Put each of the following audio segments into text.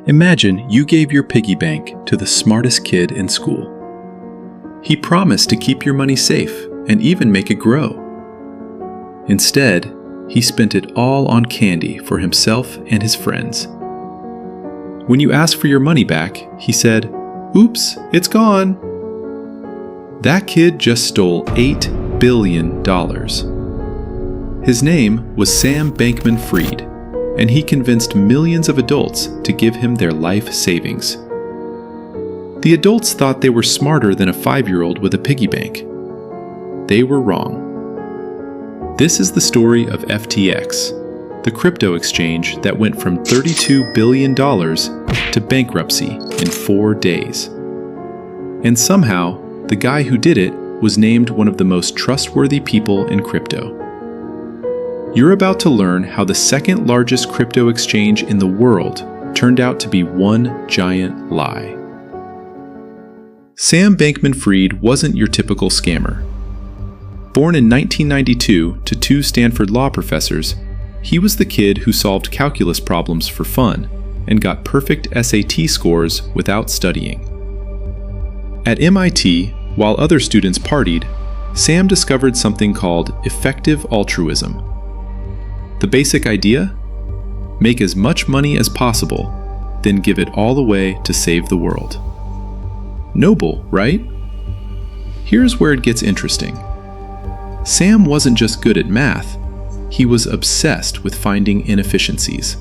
Imagine you gave your piggy bank to the smartest kid in school. He promised to keep your money safe and even make it grow. Instead, he spent it all on candy for himself and his friends. When you asked for your money back, he said, "Oops, it's gone." That kid just stole $8 billion. His name was Sam Bankman-Fried, and he convinced millions of adults to give him their life savings. The adults thought they were smarter than a 5-year-old with a piggy bank. They were wrong. This is the story of FTX, the crypto exchange that went from $32 billion to bankruptcy in 4 days. And somehow, the guy who did it was named one of the most trustworthy people in crypto. You're about to learn how the second largest crypto exchange in the world turned out to be one giant lie. Sam Bankman-Fried wasn't your typical scammer. Born in 1992 to 2 Stanford law professors, he was the kid who solved calculus problems for fun and got perfect SAT scores without studying. At MIT, while other students partied, Sam discovered something called effective altruism. The basic idea? Make as much money as possible, then give it all away to save the world. Noble, right? Here's where it gets interesting. Sam wasn't just good at math, he was obsessed with finding inefficiencies.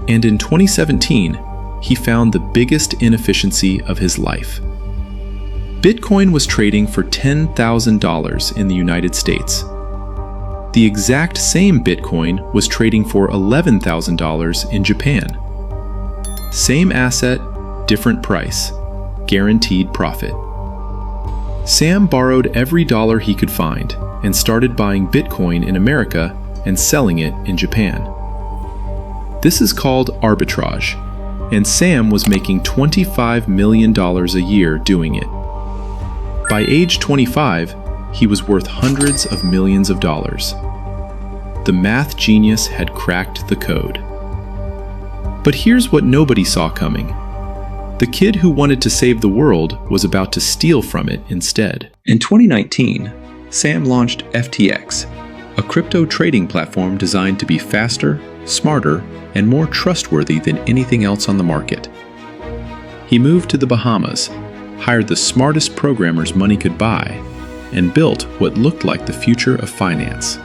And in 2017, he found the biggest inefficiency of his life. Bitcoin was trading for $10,000 in the United States. The exact same Bitcoin was trading for $11,000 in Japan. Same asset, different price, guaranteed profit. Sam borrowed every dollar he could find and started buying Bitcoin in America and selling it in Japan. This is called arbitrage, and Sam was making $25 million a year doing it. By age 25, he was worth hundreds of millions of dollars. The math genius had cracked the code. But here's what nobody saw coming. The kid who wanted to save the world was about to steal from it instead. In 2019, Sam launched FTX, a crypto trading platform designed to be faster, smarter, and more trustworthy than anything else on the market. He moved to the Bahamas, hired the smartest programmers money could buy, and built what looked like the future of finance.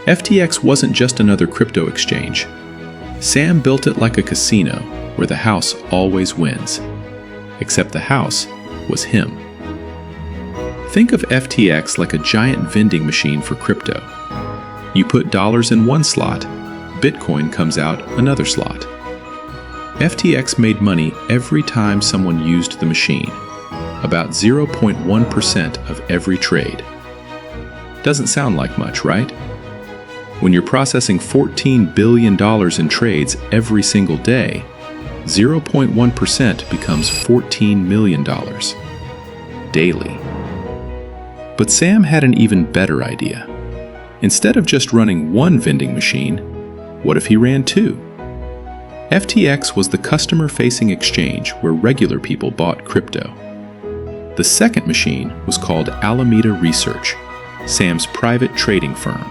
FTX wasn't just another crypto exchange. Sam built it like a casino where the house always wins. Except the house was him. Think of FTX like a giant vending machine for crypto. You put dollars in one slot, Bitcoin comes out another slot. FTX made money every time someone used the machine, about 0.1% of every trade. Doesn't sound like much, right? When you're processing $14 billion in trades every single day, 0.1% becomes $14 million daily. But Sam had an even better idea. Instead of just running one vending machine, what if he ran 2? FTX was the customer-facing exchange where regular people bought crypto. The second machine was called Alameda Research, Sam's private trading firm.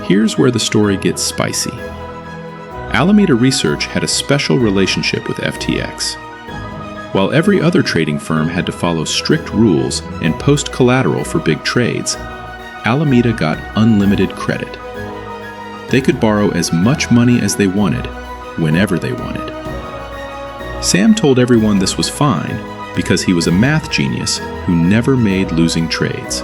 Here's where the story gets spicy. Alameda Research had a special relationship with FTX. While every other trading firm had to follow strict rules and post collateral for big trades, Alameda got unlimited credit. They could borrow as much money as they wanted, whenever they wanted. Sam told everyone this was fine because he was a math genius who never made losing trades.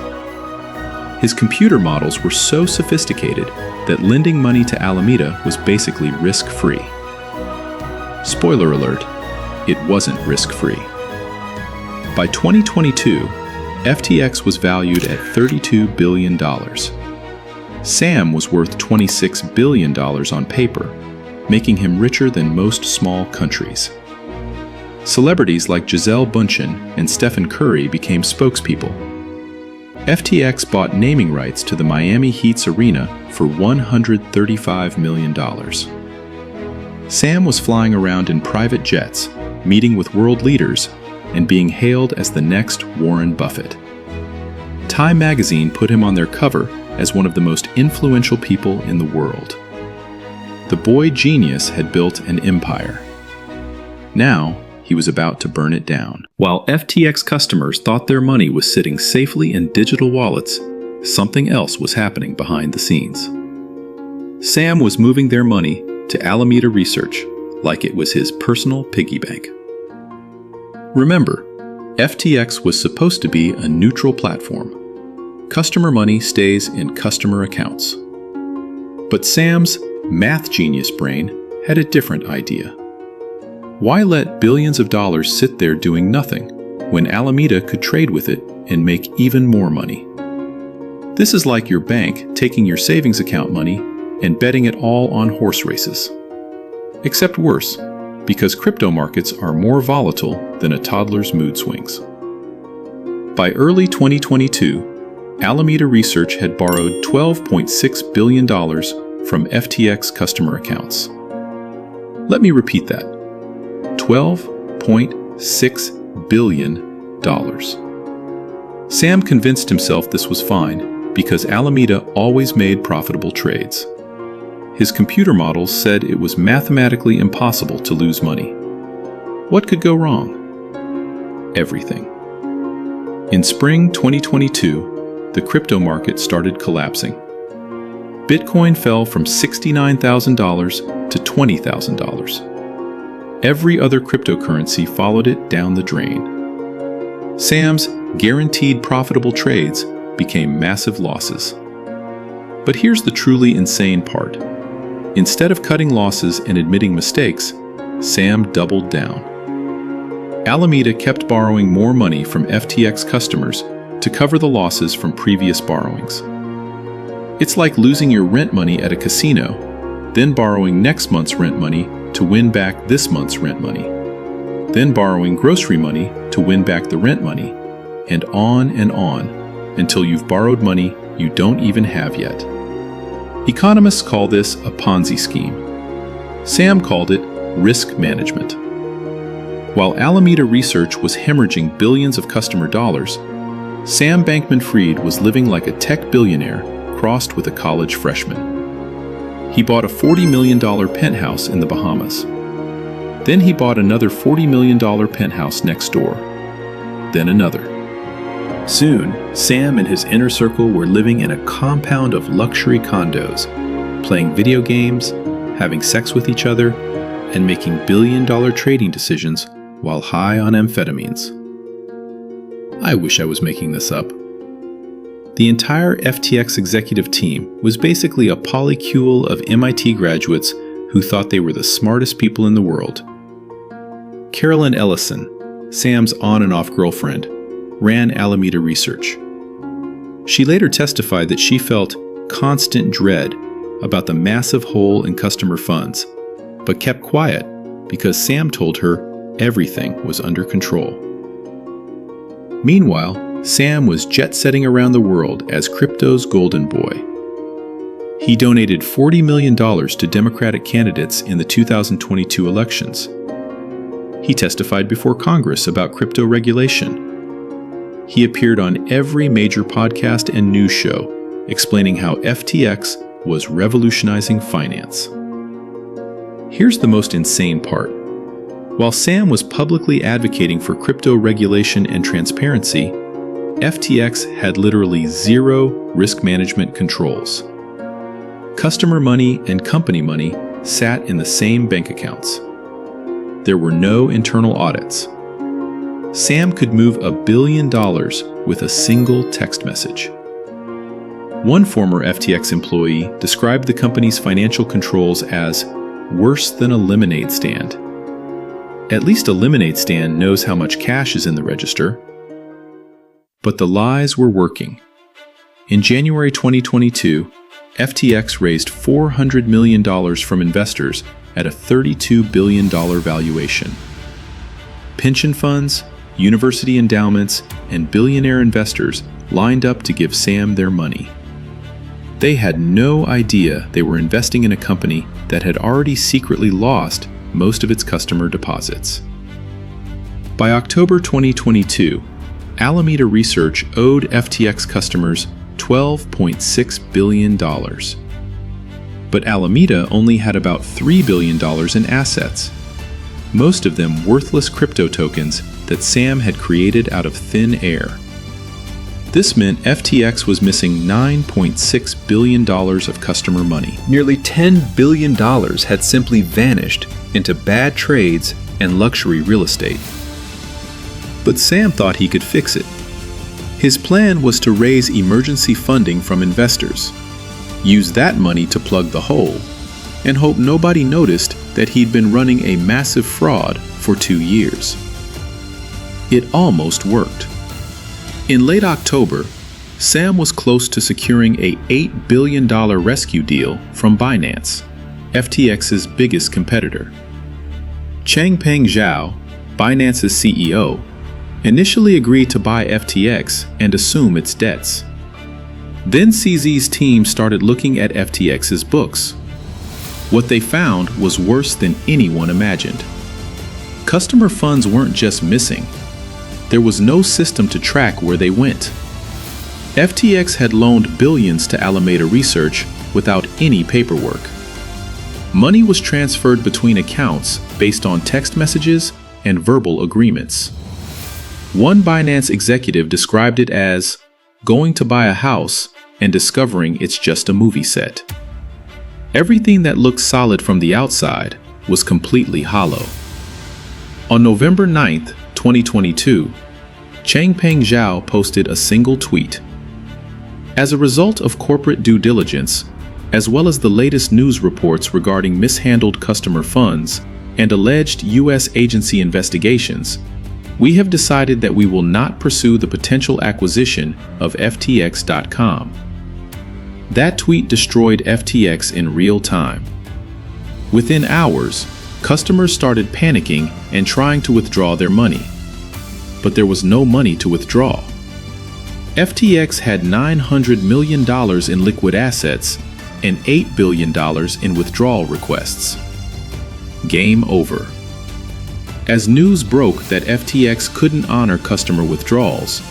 His computer models were so sophisticated that lending money to Alameda was basically risk-free. Spoiler alert, it wasn't risk-free. By 2022, FTX was valued at $32 billion. Sam was worth $26 billion on paper, making him richer than most small countries. Celebrities like Gisele Bündchen and Stephen Curry became spokespeople. FTX bought naming rights to the Miami Heat's arena for $135 million. Sam was flying around in private jets, meeting with world leaders, and being hailed as the next Warren Buffett. Time magazine put him on their cover as one of the most influential people in the world. The boy genius had built an empire. Now, he was about to burn it down. While FTX customers thought their money was sitting safely in digital wallets, something else was happening behind the scenes. Sam was moving their money to Alameda Research like it was his personal piggy bank. Remember, FTX was supposed to be a neutral platform. Customer money stays in customer accounts. But Sam's math genius brain had a different idea. Why let billions of dollars sit there doing nothing when Alameda could trade with it and make even more money? This is like your bank taking your savings account money and betting it all on horse races. Except worse, because crypto markets are more volatile than a toddler's mood swings. By early 2022, Alameda Research had borrowed $12.6 billion from FTX customer accounts. Let me repeat that. $12.6 billion. Sam convinced himself this was fine because Alameda always made profitable trades. His computer models said it was mathematically impossible to lose money. What could go wrong? Everything. In spring 2022, the crypto market started collapsing. Bitcoin fell from $69,000 to $20,000. Every other cryptocurrency followed it down the drain. Sam's guaranteed profitable trades became massive losses. But here's the truly insane part. Instead of cutting losses and admitting mistakes, Sam doubled down. Alameda kept borrowing more money from FTX customers to cover the losses from previous borrowings. It's like losing your rent money at a casino, then borrowing next month's rent money to win back this month's rent money, then borrowing grocery money to win back the rent money, and on until you've borrowed money you don't even have yet. Economists call this a Ponzi scheme. Sam called it risk management. While Alameda Research was hemorrhaging billions of customer dollars, Sam Bankman-Fried was living like a tech billionaire crossed with a college freshman. He bought a $40 million penthouse in the Bahamas. Then he bought another $40 million penthouse next door. Then another. Soon, Sam and his inner circle were living in a compound of luxury condos, playing video games, having sex with each other, and making billion-dollar trading decisions while high on amphetamines. I wish I was making this up. The entire FTX executive team was basically a polycule of MIT graduates who thought they were the smartest people in the world. Carolyn Ellison, Sam's on and off girlfriend, ran Alameda Research. She later testified that she felt constant dread about the massive hole in customer funds, but kept quiet because Sam told her everything was under control. Meanwhile, Sam was jet-setting around the world as crypto's golden boy. He donated $40 million to Democratic candidates in the 2022 elections. He testified before Congress about crypto regulation. He appeared on every major podcast and news show, explaining how FTX was revolutionizing finance. Here's the most insane part. While Sam was publicly advocating for crypto regulation and transparency, FTX had literally zero risk management controls. Customer money and company money sat in the same bank accounts. There were no internal audits. Sam could move $1 billion with a single text message. One former FTX employee described the company's financial controls as worse than a lemonade stand. At least a lemonade stand knows how much cash is in the register. But the lies were working. In January 2022, FTX raised $400 million from investors at a $32 billion valuation. Pension funds, university endowments, and billionaire investors lined up to give Sam their money. They had no idea they were investing in a company that had already secretly lost most of its customer deposits. By October 2022, Alameda Research owed FTX customers $12.6 billion. But Alameda only had about $3 billion in assets, most of them worthless crypto tokens that Sam had created out of thin air. This meant FTX was missing $9.6 billion of customer money. Nearly $10 billion had simply vanished into bad trades and luxury real estate. But Sam thought he could fix it. His plan was to raise emergency funding from investors, use that money to plug the hole, and hope nobody noticed that he'd been running a massive fraud for 2 years. It almost worked. In late October, Sam was close to securing a $8 billion rescue deal from Binance, FTX's biggest competitor. Changpeng Zhao, Binance's CEO, initially agreed to buy FTX and assume its debts. Then CZ's team started looking at FTX's books. What they found was worse than anyone imagined. Customer funds weren't just missing. There was no system to track where they went. FTX had loaned billions to Alameda Research without any paperwork. Money was transferred between accounts based on text messages and verbal agreements. One Binance executive described it as going to buy a house and discovering it's just a movie set. Everything that looked solid from the outside was completely hollow. On November 9th, 2022, Changpeng Zhao posted a single tweet. As a result of corporate due diligence, as well as the latest news reports regarding mishandled customer funds and alleged U.S. agency investigations, we have decided that we will not pursue the potential acquisition of FTX.com. That tweet destroyed FTX in real time. Within hours, customers started panicking and trying to withdraw their money. But there was no money to withdraw. FTX had $900 million in liquid assets and $8 billion in withdrawal requests. Game over. As news broke that FTX couldn't honor customer withdrawals,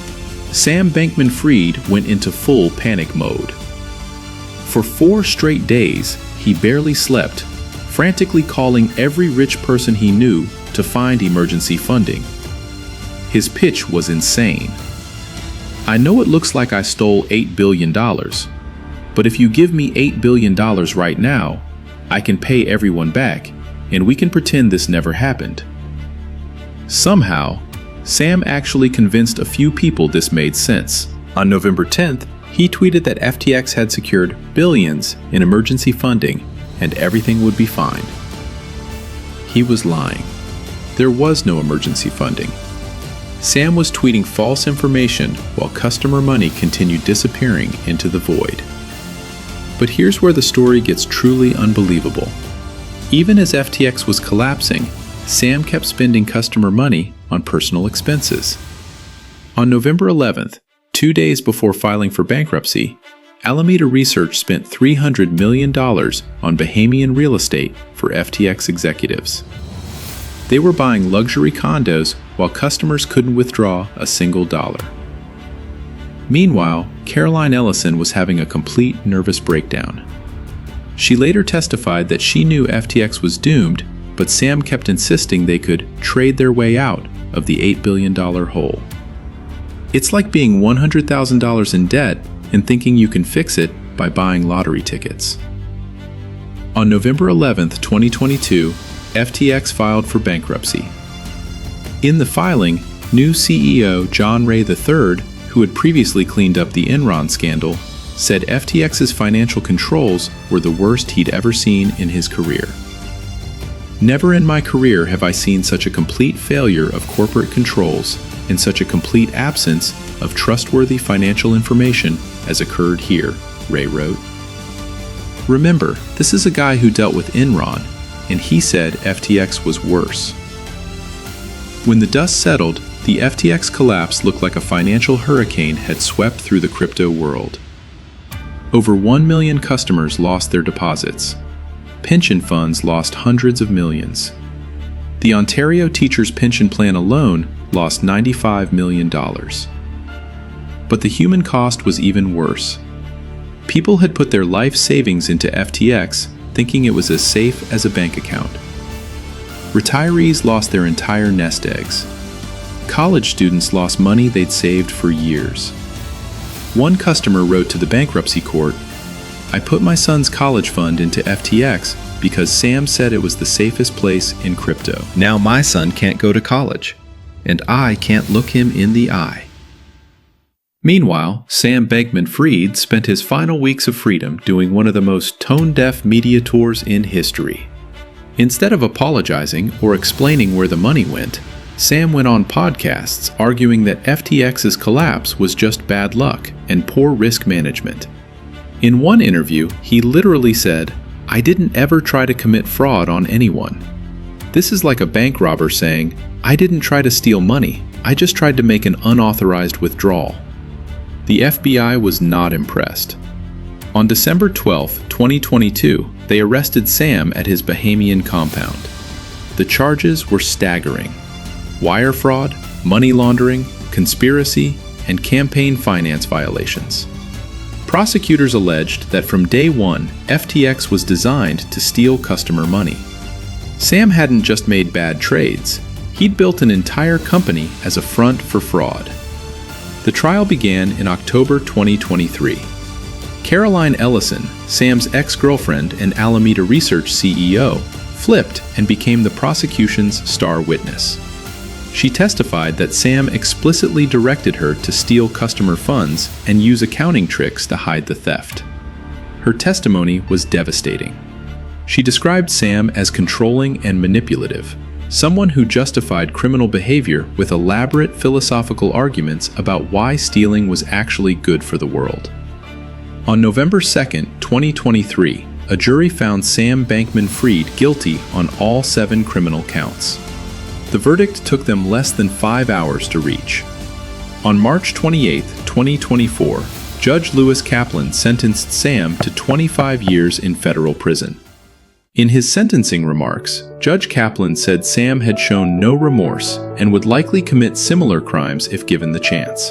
Sam Bankman-Fried went into full panic mode. For 4 straight days, he barely slept, frantically calling every rich person he knew to find emergency funding. His pitch was insane. I know it looks like I stole $8 billion, but if you give me $8 billion right now, I can pay everyone back, and we can pretend this never happened. Somehow, Sam actually convinced a few people this made sense. On November 10th, he tweeted that FTX had secured billions in emergency funding and everything would be fine. He was lying. There was no emergency funding. Sam was tweeting false information while customer money continued disappearing into the void. But here's where the story gets truly unbelievable. Even as FTX was collapsing, Sam kept spending customer money on personal expenses. On November 11th, 2 days before filing for bankruptcy, Alameda Research spent $300 million on Bahamian real estate for FTX executives. They were buying luxury condos while customers couldn't withdraw a single dollar. Meanwhile, Caroline Ellison was having a complete nervous breakdown. She later testified that she knew FTX was doomed, but Sam kept insisting they could trade their way out of the $8 billion hole. It's like being $100,000 in debt and thinking you can fix it by buying lottery tickets. On November 11th, 2022, FTX filed for bankruptcy. In the filing, new CEO John Ray III, who had previously cleaned up the Enron scandal, said FTX's financial controls were the worst he'd ever seen in his career. Never in my career have I seen such a complete failure of corporate controls and such a complete absence of trustworthy financial information as occurred here, Ray wrote. Remember, this is a guy who dealt with Enron, and he said FTX was worse. When the dust settled, the FTX collapse looked like a financial hurricane had swept through the crypto world. Over 1 million customers lost their deposits. pension funds lost hundreds of millions. The Ontario Teachers' Pension Plan alone lost $95 million. But the human cost was even worse. People had put their life savings into FTX thinking it was as safe as a bank account. Retirees lost their entire nest eggs. College students lost money they'd saved for years. One customer wrote to the bankruptcy court, "I put my son's college fund into FTX because Sam said it was the safest place in crypto. Now my son can't go to college, and I can't look him in the eye." Meanwhile, Sam Bankman-Fried spent his final weeks of freedom doing one of the most tone-deaf media tours in history. Instead of apologizing or explaining where the money went, Sam went on podcasts arguing that FTX's collapse was just bad luck and poor risk management. In one interview, he literally said, "I didn't ever try to commit fraud on anyone." This is like a bank robber saying, "I didn't try to steal money, I just tried to make an unauthorized withdrawal." The FBI was not impressed. On December 12, 2022, they arrested Sam at his Bahamian compound. The charges were staggering: wire fraud, money laundering, conspiracy, and campaign finance violations. Prosecutors alleged that from day one, FTX was designed to steal customer money. Sam hadn't just made bad trades, he'd built an entire company as a front for fraud. The trial began in October 2023. Caroline Ellison, Sam's ex-girlfriend and Alameda Research CEO, flipped and became the prosecution's star witness. She testified that Sam explicitly directed her to steal customer funds and use accounting tricks to hide the theft. Her testimony was devastating. She described Sam as controlling and manipulative, someone who justified criminal behavior with elaborate philosophical arguments about why stealing was actually good for the world. On November 2, 2023, a jury found Sam Bankman-Fried guilty on all 7 criminal counts. The verdict took them less than 5 hours to reach. On March 28, 2024, Judge Lewis Kaplan sentenced Sam to 25 years in federal prison. In his sentencing remarks, Judge Kaplan said Sam had shown no remorse and would likely commit similar crimes if given the chance.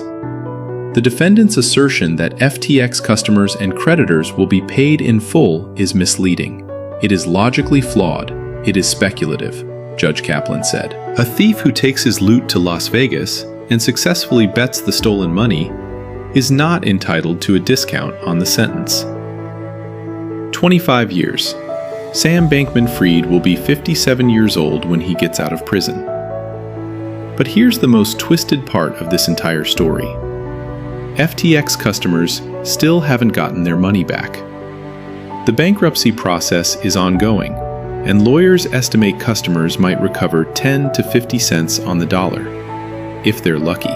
The defendant's assertion that FTX customers and creditors will be paid in full is misleading. It is logically flawed. It is speculative, Judge Kaplan said. A thief who takes his loot to Las Vegas and successfully bets the stolen money is not entitled to a discount on the sentence. 25 years. Sam Bankman-Fried will be 57 years old when he gets out of prison. But here's the most twisted part of this entire story. FTX customers still haven't gotten their money back. The bankruptcy process is ongoing, and lawyers estimate customers might recover 10 to 50 cents on the dollar, if they're lucky.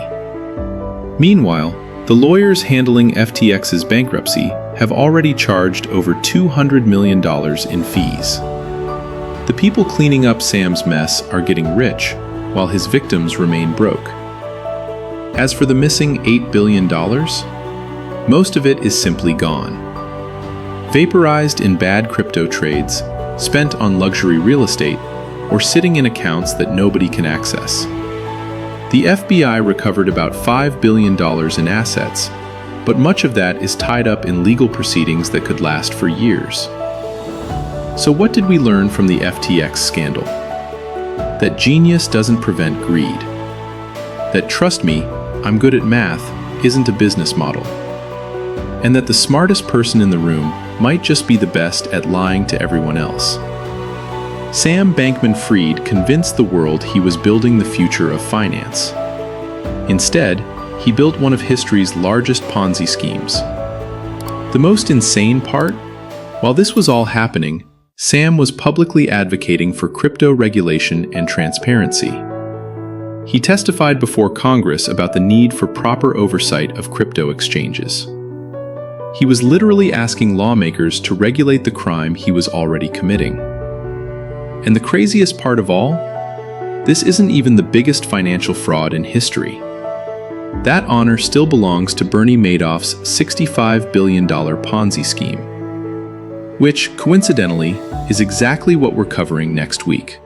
Meanwhile, the lawyers handling FTX's bankruptcy have already charged over $200 million in fees. The people cleaning up Sam's mess are getting rich, while his victims remain broke. As for the missing $8 billion, most of it is simply gone. Vaporized in bad crypto trades, spent on luxury real estate, or sitting in accounts that nobody can access. The FBI recovered about $5 billion in assets, but much of that is tied up in legal proceedings that could last for years. So what did we learn from the FTX scandal? That genius doesn't prevent greed. That trust me, I'm good at math isn't a business model. And that the smartest person in the room might just be the best at lying to everyone else. Sam Bankman-Fried convinced the world he was building the future of finance. Instead, he built one of history's largest Ponzi schemes. The most insane part? While this was all happening, Sam was publicly advocating for crypto regulation and transparency. He testified before Congress about the need for proper oversight of crypto exchanges. He was literally asking lawmakers to regulate the crime he was already committing. And the craziest part of all? This isn't even the biggest financial fraud in history. That honor still belongs to Bernie Madoff's $65 billion Ponzi scheme. which, coincidentally, is exactly what we're covering next week.